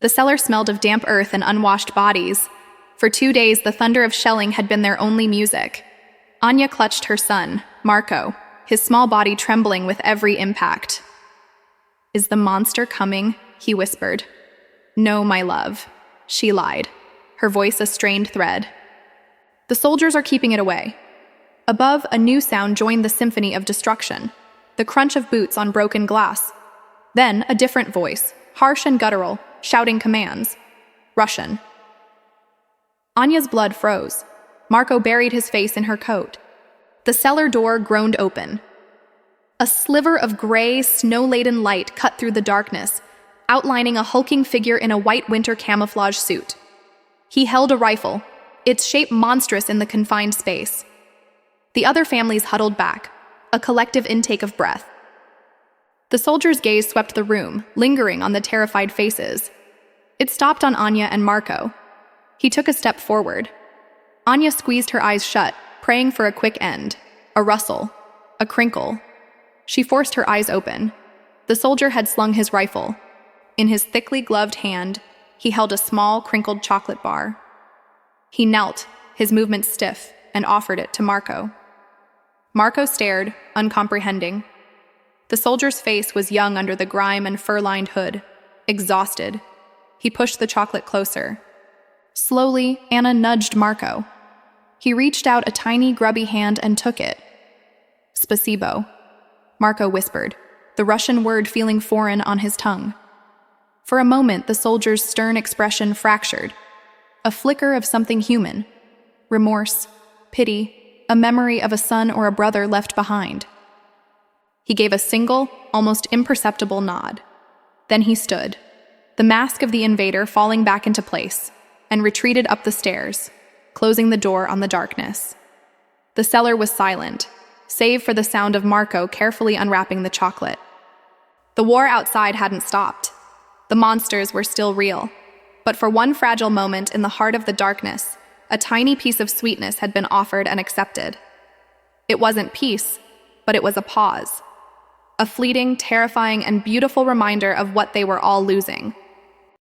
The cellar smelled of damp earth and unwashed bodies. For 2 days, the thunder of shelling had been their only music. Anya clutched her son, Marco, his small body trembling with every impact. "Is the monster coming?" he whispered. "No, my love," she lied, her voice a strained thread. "The soldiers are keeping it away." Above, a new sound joined the symphony of destruction, the crunch of boots on broken glass. Then, a different voice, harsh and guttural, shouting commands. Russian. Anya's blood froze. Marco buried his face in her coat. The cellar door groaned open. A sliver of gray, snow-laden light cut through the darkness, outlining a hulking figure in a white winter camouflage suit. He held a rifle, its shape monstrous in the confined space. The other families huddled back, a collective intake of breath. The soldier's gaze swept the room, lingering on the terrified faces. It stopped on Anya and Marco. He took a step forward. Anya squeezed her eyes shut, praying for a quick end, a rustle, a crinkle. She forced her eyes open. The soldier had slung his rifle. In his thickly gloved hand, he held a small, crinkled chocolate bar. He knelt, his movements stiff, and offered it to Marco. Marco stared, uncomprehending. The soldier's face was young under the grime and fur-lined hood, exhausted. He pushed the chocolate closer. Slowly, Anna nudged Marco. He reached out a tiny, grubby hand and took it. "Spasibo," Marco whispered, the Russian word feeling foreign on his tongue. For a moment, the soldier's stern expression fractured. A flicker of something human. Remorse, pity, a memory of a son or a brother left behind. He gave a single, almost imperceptible nod. Then he stood, the mask of the invader falling back into place, and retreated up the stairs, closing the door on the darkness. The cellar was silent, save for the sound of Marco carefully unwrapping the chocolate. The war outside hadn't stopped. The monsters were still real. But for one fragile moment in the heart of the darkness, a tiny piece of sweetness had been offered and accepted. It wasn't peace, but it was a pause. A fleeting, terrifying, and beautiful reminder of what they were all losing.